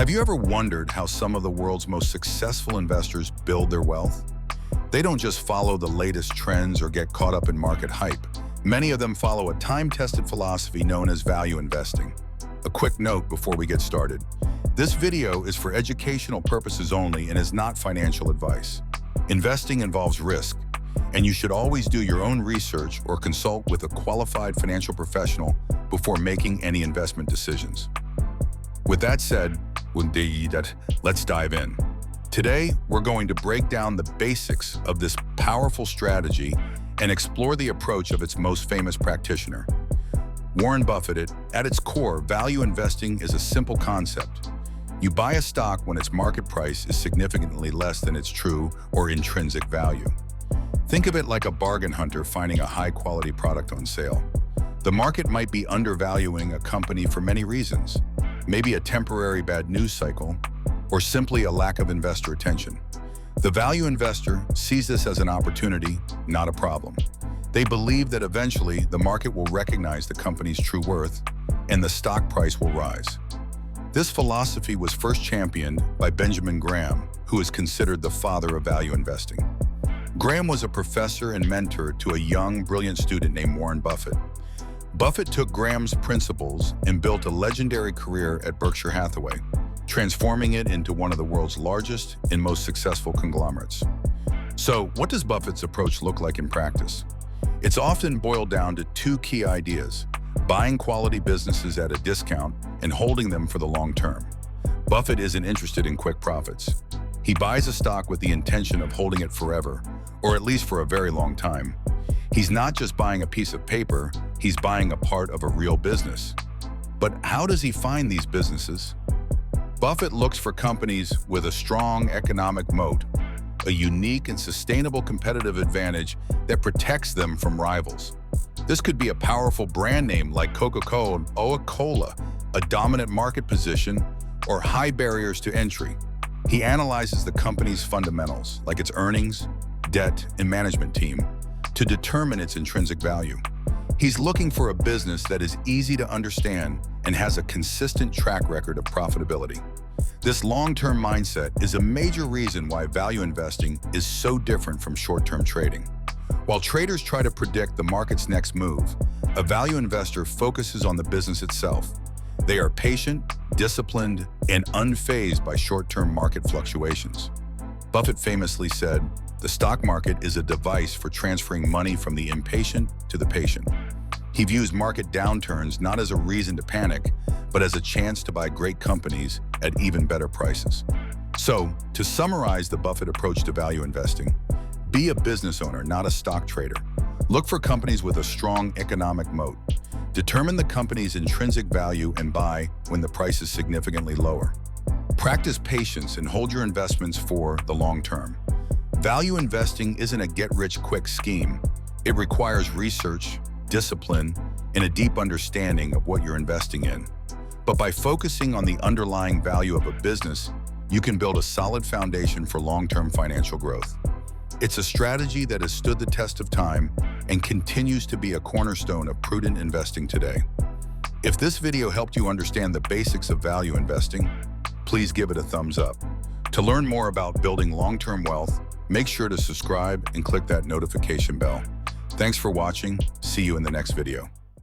Have you ever wondered how some of the world's most successful investors build their wealth? They don't just follow the latest trends or get caught up in market hype. Many of them follow a time-tested philosophy known as value investing. A quick note before we get started. This video is for educational purposes only and is not financial advice. Investing involves risk, and you should always do your own research or consult with a qualified financial professional before making any investment decisions. With that said, let's dive in. Today, we're going to break down the basics of this powerful strategy and explore the approach of its most famous practitioner, Warren Buffett. At its core, value investing is a simple concept. You buy a stock when its market price is significantly less than its true or intrinsic value. Think of it like a bargain hunter finding a high-quality product on sale. The market might be undervaluing a company for many reasons, maybe a temporary bad news cycle, or simply a lack of investor attention. The value investor sees this as an opportunity, not a problem. They believe that eventually the market will recognize the company's true worth and the stock price will rise. This philosophy was first championed by Benjamin Graham, who is considered the father of value investing. Graham was a professor and mentor to a young, brilliant student named Warren Buffett. Buffett took Graham's principles and built a legendary career at Berkshire Hathaway, transforming it into one of the world's largest and most successful conglomerates. So, what does Buffett's approach look like in practice? It's often boiled down to two key ideas: buying quality businesses at a discount and holding them for the long term. Buffett isn't interested in quick profits. He buys a stock with the intention of holding it forever, or at least for a very long time. He's not just buying a piece of paper, he's buying a part of a real business. But how does he find these businesses? Buffett looks for companies with a strong economic moat, a unique and sustainable competitive advantage that protects them from rivals. This could be a powerful brand name like Coca-Cola, a dominant market position, or high barriers to entry. He analyzes the company's fundamentals, like its earnings, debt, and management team, to determine its intrinsic value. He's looking for a business that is easy to understand and has a consistent track record of profitability. This long-term mindset is a major reason why value investing is so different from short-term trading. While traders try to predict the market's next move, a value investor focuses on the business itself. They are patient, disciplined, and unfazed by short-term market fluctuations. Buffett famously said, "The stock market is a device for transferring money from the impatient to the patient." He views market downturns not as a reason to panic, but as a chance to buy great companies at even better prices. So, to summarize the Buffett approach to value investing, be a business owner, not a stock trader. Look for companies with a strong economic moat. Determine the company's intrinsic value and buy when the price is significantly lower. Practice patience and hold your investments for the long term. Value investing isn't a get-rich-quick scheme. It requires research, discipline, and a deep understanding of what you're investing in. But by focusing on the underlying value of a business, you can build a solid foundation for long-term financial growth. It's a strategy that has stood the test of time and continues to be a cornerstone of prudent investing today. If this video helped you understand the basics of value investing, please give it a thumbs up. To learn more about building long-term wealth, make sure to subscribe and click that notification bell. Thanks for watching. See you in the next video.